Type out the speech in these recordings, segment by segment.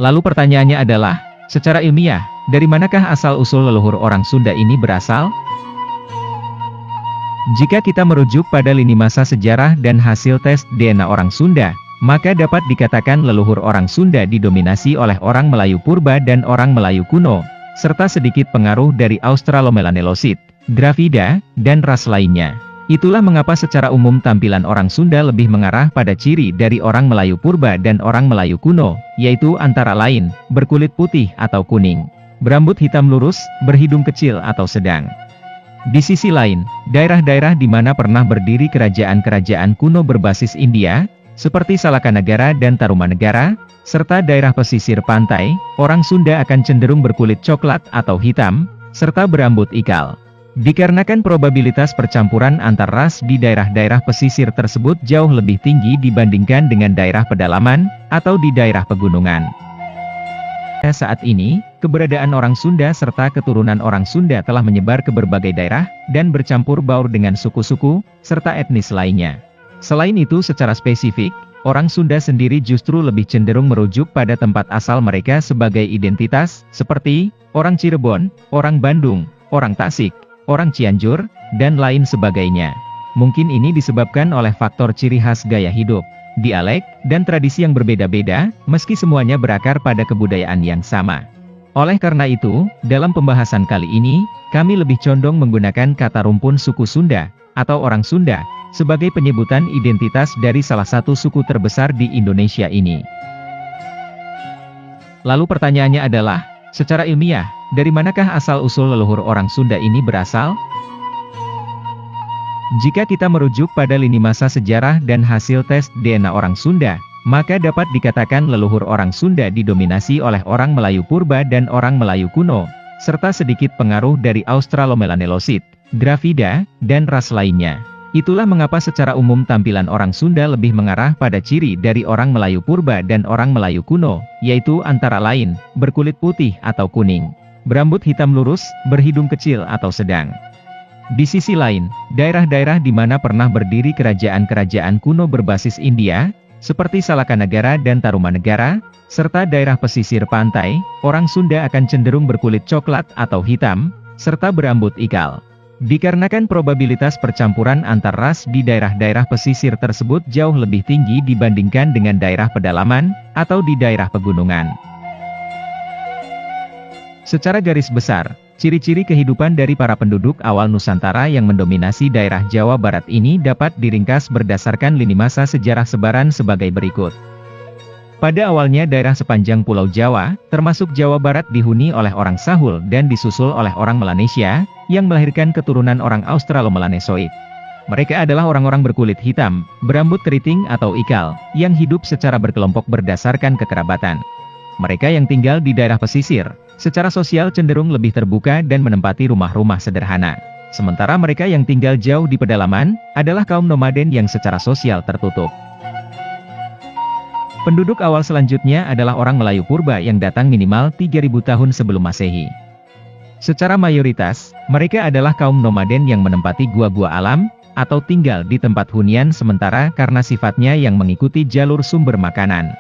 Lalu pertanyaannya adalah, secara ilmiah, dari manakah asal-usul leluhur orang Sunda ini berasal? Jika kita merujuk pada lini masa sejarah dan hasil tes DNA orang Sunda, maka dapat dikatakan leluhur orang Sunda didominasi oleh orang Melayu purba dan orang Melayu kuno, serta sedikit pengaruh dari Australomelanelosid, Dravida, dan ras lainnya. Itulah mengapa secara umum tampilan orang Sunda lebih mengarah pada ciri dari orang Melayu purba dan orang Melayu kuno, yaitu antara lain, berkulit putih atau kuning, berambut hitam lurus, berhidung kecil atau sedang. Di sisi lain, daerah-daerah di mana pernah berdiri kerajaan-kerajaan kuno berbasis India, seperti Salakanagara dan Tarumanegara, serta daerah pesisir pantai, orang Sunda akan cenderung berkulit coklat atau hitam, serta berambut ikal. Dikarenakan probabilitas percampuran antar ras di daerah-daerah pesisir tersebut jauh lebih tinggi dibandingkan dengan daerah pedalaman, atau di daerah pegunungan. Saat ini, keberadaan orang Sunda serta keturunan orang Sunda telah menyebar ke berbagai daerah, dan bercampur baur dengan suku-suku, serta etnis lainnya. Selain itu secara spesifik, orang Sunda sendiri justru lebih cenderung merujuk pada tempat asal mereka sebagai identitas, seperti, orang Cirebon, orang Bandung, orang Tasik, orang Cianjur, dan lain sebagainya. Mungkin ini disebabkan oleh faktor ciri khas gaya hidup, dialek, dan tradisi yang berbeda-beda, meski semuanya berakar pada kebudayaan yang sama. Oleh karena itu, dalam pembahasan kali ini, kami lebih condong menggunakan kata rumpun suku Sunda, atau orang Sunda, sebagai penyebutan identitas dari salah satu suku terbesar di Indonesia ini. Lalu pertanyaannya adalah, secara ilmiah, dari manakah asal-usul leluhur orang Sunda ini berasal? Jika kita merujuk pada lini masa sejarah dan hasil tes DNA orang Sunda, maka dapat dikatakan leluhur orang Sunda didominasi oleh orang Melayu purba dan orang Melayu kuno, serta sedikit pengaruh dari Australomelanelosid, Dravida, dan ras lainnya. Itulah mengapa secara umum tampilan orang Sunda lebih mengarah pada ciri dari orang Melayu purba dan orang Melayu kuno, yaitu antara lain, berkulit putih atau kuning, berambut hitam lurus, berhidung kecil atau sedang. Di sisi lain, daerah-daerah di mana pernah berdiri kerajaan-kerajaan kuno berbasis India, seperti Salakanagara dan Tarumanegara, serta daerah pesisir pantai, orang Sunda akan cenderung berkulit coklat atau hitam, serta berambut ikal. Dikarenakan probabilitas percampuran antar ras di daerah-daerah pesisir tersebut jauh lebih tinggi dibandingkan dengan daerah pedalaman, atau di daerah pegunungan. Secara garis besar, ciri-ciri kehidupan dari para penduduk awal Nusantara yang mendominasi daerah Jawa Barat ini dapat diringkas berdasarkan lini masa sejarah sebaran sebagai berikut. Pada awalnya daerah sepanjang Pulau Jawa, termasuk Jawa Barat dihuni oleh orang Sahul dan disusul oleh orang Melanesia, yang melahirkan keturunan orang Australomelanesoid. Mereka adalah orang-orang berkulit hitam, berambut keriting atau ikal, yang hidup secara berkelompok berdasarkan kekerabatan. Mereka yang tinggal di daerah pesisir, secara sosial cenderung lebih terbuka dan menempati rumah-rumah sederhana. Sementara mereka yang tinggal jauh di pedalaman, adalah kaum nomaden yang secara sosial tertutup. Penduduk awal selanjutnya adalah orang Melayu purba yang datang minimal 3000 tahun sebelum Masehi. Secara mayoritas, mereka adalah kaum nomaden yang menempati gua-gua alam, atau tinggal di tempat hunian sementara karena sifatnya yang mengikuti jalur sumber makanan.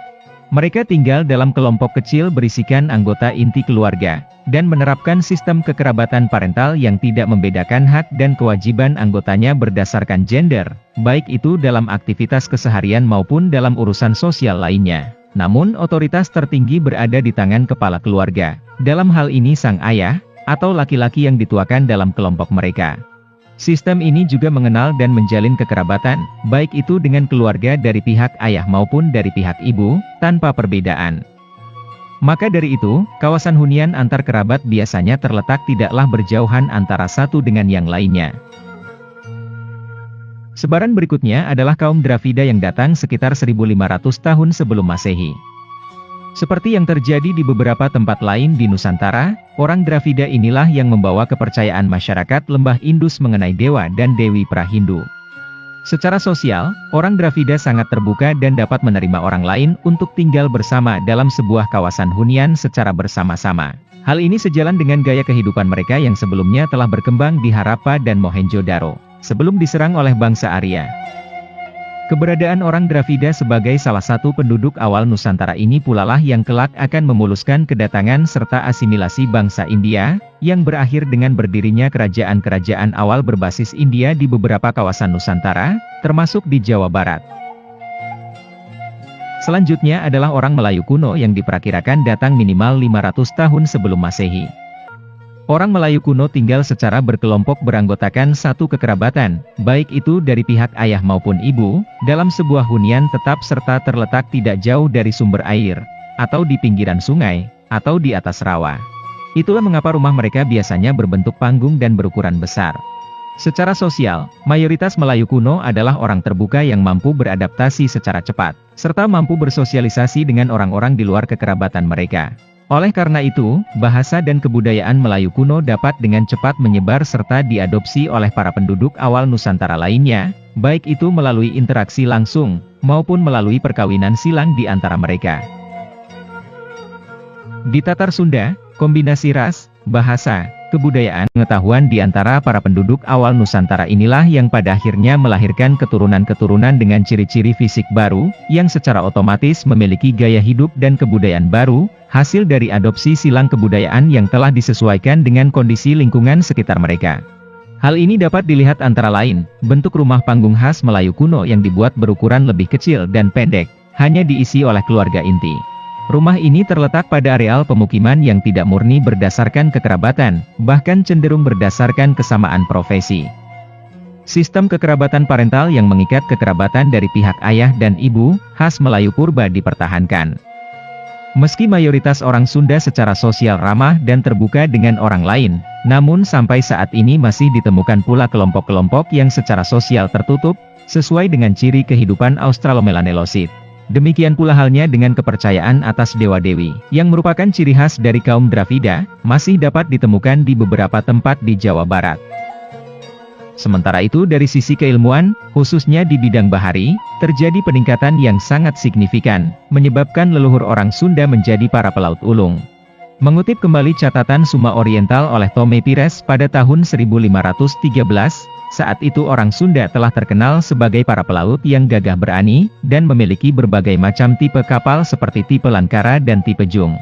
Mereka tinggal dalam kelompok kecil berisikan anggota inti keluarga, dan menerapkan sistem kekerabatan parental yang tidak membedakan hak dan kewajiban anggotanya berdasarkan gender, baik itu dalam aktivitas keseharian maupun dalam urusan sosial lainnya. Namun otoritas tertinggi berada di tangan kepala keluarga, dalam hal ini sang ayah, atau laki-laki yang dituakan dalam kelompok mereka. Sistem ini juga mengenal dan menjalin kekerabatan, baik itu dengan keluarga dari pihak ayah maupun dari pihak ibu, tanpa perbedaan. Maka dari itu, kawasan hunian antar kerabat biasanya terletak tidaklah berjauhan antara satu dengan yang lainnya. Sebaran berikutnya adalah kaum Dravida yang datang sekitar 1500 tahun sebelum Masehi. Seperti yang terjadi di beberapa tempat lain di Nusantara, orang Dravida inilah yang membawa kepercayaan masyarakat lembah Indus mengenai dewa dan dewi pra-Hindu. Secara sosial, orang Dravida sangat terbuka dan dapat menerima orang lain untuk tinggal bersama dalam sebuah kawasan hunian secara bersama-sama. Hal ini sejalan dengan gaya kehidupan mereka yang sebelumnya telah berkembang di Harappa dan Mohenjo-daro, sebelum diserang oleh bangsa Arya. Keberadaan orang Dravida sebagai salah satu penduduk awal Nusantara ini pula lah yang kelak akan memuluskan kedatangan serta asimilasi bangsa India, yang berakhir dengan berdirinya kerajaan-kerajaan awal berbasis India di beberapa kawasan Nusantara, termasuk di Jawa Barat. Selanjutnya adalah orang Melayu kuno yang diperkirakan datang minimal 500 tahun sebelum Masehi. Orang Melayu kuno tinggal secara berkelompok beranggotakan satu kekerabatan, baik itu dari pihak ayah maupun ibu, dalam sebuah hunian tetap serta terletak tidak jauh dari sumber air, atau di pinggiran sungai, atau di atas rawa. Itulah mengapa rumah mereka biasanya berbentuk panggung dan berukuran besar. Secara sosial, mayoritas Melayu kuno adalah orang terbuka yang mampu beradaptasi secara cepat, serta mampu bersosialisasi dengan orang-orang di luar kekerabatan mereka. Oleh karena itu, bahasa dan kebudayaan Melayu kuno dapat dengan cepat menyebar serta diadopsi oleh para penduduk awal Nusantara lainnya, baik itu melalui interaksi langsung, maupun melalui perkawinan silang di antara mereka. Di Tatar Sunda, kombinasi ras, bahasa, kebudayaan, pengetahuan di antara para penduduk awal Nusantara inilah yang pada akhirnya melahirkan keturunan-keturunan dengan ciri-ciri fisik baru, yang secara otomatis memiliki gaya hidup dan kebudayaan baru, hasil dari adopsi silang kebudayaan yang telah disesuaikan dengan kondisi lingkungan sekitar mereka. Hal ini dapat dilihat antara lain, bentuk rumah panggung khas Melayu kuno yang dibuat berukuran lebih kecil dan pendek, hanya diisi oleh keluarga inti. Rumah ini terletak pada areal pemukiman yang tidak murni berdasarkan kekerabatan, bahkan cenderung berdasarkan kesamaan profesi. Sistem kekerabatan parental yang mengikat kekerabatan dari pihak ayah dan ibu, khas Melayu purba dipertahankan. Meski mayoritas orang Sunda secara sosial ramah dan terbuka dengan orang lain, namun sampai saat ini masih ditemukan pula kelompok-kelompok yang secara sosial tertutup, sesuai dengan ciri kehidupan Australomelanelosid. Demikian pula halnya dengan kepercayaan atas dewa-dewi, yang merupakan ciri khas dari kaum Dravida, masih dapat ditemukan di beberapa tempat di Jawa Barat. Sementara itu dari sisi keilmuan, khususnya di bidang bahari, terjadi peningkatan yang sangat signifikan, menyebabkan leluhur orang Sunda menjadi para pelaut ulung. Mengutip kembali catatan Suma Oriental oleh Tome Pires pada tahun 1513, saat itu orang Sunda telah terkenal sebagai para pelaut yang gagah berani, dan memiliki berbagai macam tipe kapal seperti tipe Lankara dan tipe Jung.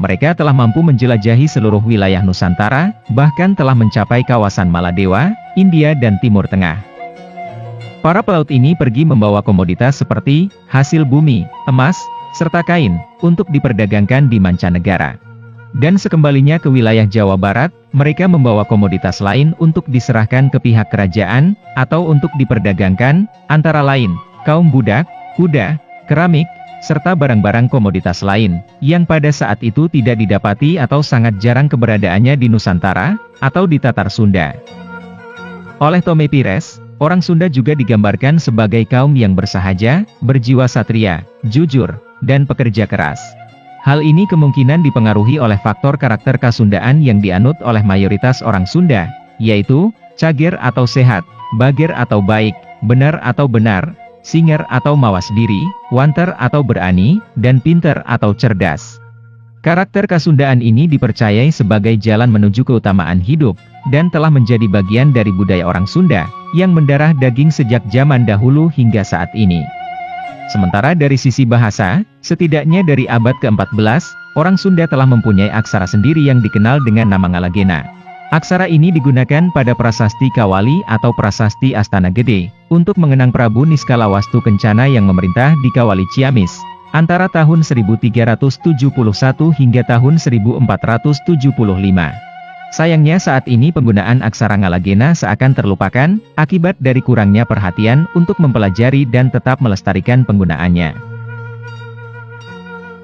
Mereka telah mampu menjelajahi seluruh wilayah Nusantara, bahkan telah mencapai kawasan Maladewa, India dan Timur Tengah. Para pelaut ini pergi membawa komoditas seperti hasil bumi, emas, serta kain, untuk diperdagangkan di mancanegara. Dan sekembalinya ke wilayah Jawa Barat, mereka membawa komoditas lain untuk diserahkan ke pihak kerajaan, atau untuk diperdagangkan, antara lain, kaum budak, kuda, keramik, serta barang-barang komoditas lain, yang pada saat itu tidak didapati atau sangat jarang keberadaannya di Nusantara, atau di Tatar Sunda. Oleh Tome Pires, orang Sunda juga digambarkan sebagai kaum yang bersahaja, berjiwa satria, jujur, dan pekerja keras. Hal ini kemungkinan dipengaruhi oleh faktor karakter Kasundaan yang dianut oleh mayoritas orang Sunda, yaitu, cager atau sehat, bager atau baik, benar atau benar, singer atau mawas diri, wanter atau berani, dan pinter atau cerdas. Karakter Kasundaan ini dipercayai sebagai jalan menuju keutamaan hidup, dan telah menjadi bagian dari budaya orang Sunda, yang mendarah daging sejak zaman dahulu hingga saat ini. Sementara dari sisi bahasa, setidaknya dari abad ke-14, orang Sunda telah mempunyai aksara sendiri yang dikenal dengan nama Ngalagena. Aksara ini digunakan pada prasasti Kawali atau prasasti Astana Gede, untuk mengenang Prabu Niskalawastu Kencana yang memerintah di Kawali Ciamis, antara tahun 1371 hingga tahun 1475. Sayangnya saat ini penggunaan aksara Ngalagena seakan terlupakan, akibat dari kurangnya perhatian untuk mempelajari dan tetap melestarikan penggunaannya.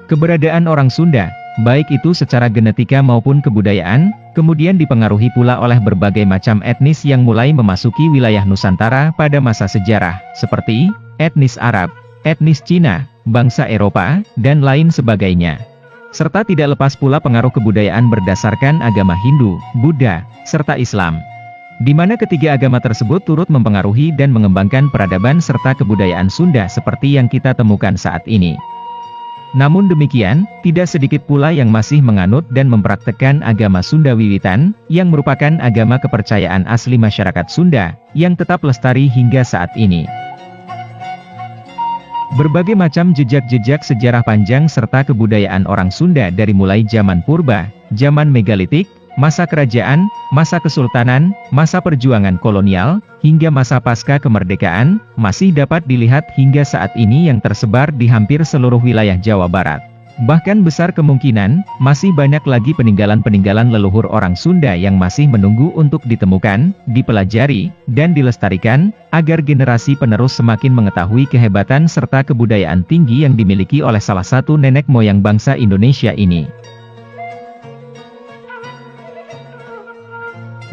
Keberadaan orang Sunda, baik itu secara genetika maupun kebudayaan, kemudian dipengaruhi pula oleh berbagai macam etnis yang mulai memasuki wilayah Nusantara pada masa sejarah, seperti etnis Arab, etnis Cina, bangsa Eropa, dan lain sebagainya. Serta tidak lepas pula pengaruh kebudayaan berdasarkan agama Hindu, Buddha, serta Islam. Di mana ketiga agama tersebut turut mempengaruhi dan mengembangkan peradaban serta kebudayaan Sunda seperti yang kita temukan saat ini. Namun demikian, tidak sedikit pula yang masih menganut dan mempraktekkan agama Sunda Wiwitan, yang merupakan agama kepercayaan asli masyarakat Sunda, yang tetap lestari hingga saat ini. Berbagai macam jejak-jejak sejarah panjang serta kebudayaan orang Sunda dari mulai zaman purba, zaman megalitik, masa kerajaan, masa kesultanan, masa perjuangan kolonial, hingga masa pasca kemerdekaan, masih dapat dilihat hingga saat ini yang tersebar di hampir seluruh wilayah Jawa Barat. Bahkan besar kemungkinan, masih banyak lagi peninggalan-peninggalan leluhur orang Sunda yang masih menunggu untuk ditemukan, dipelajari, dan dilestarikan, agar generasi penerus semakin mengetahui kehebatan serta kebudayaan tinggi yang dimiliki oleh salah satu nenek moyang bangsa Indonesia ini.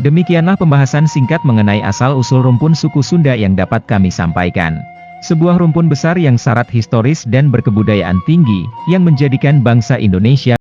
Demikianlah pembahasan singkat mengenai asal-usul rumpun suku Sunda yang dapat kami sampaikan. Sebuah rumpun besar yang syarat historis dan berkebudayaan tinggi, yang menjadikan bangsa Indonesia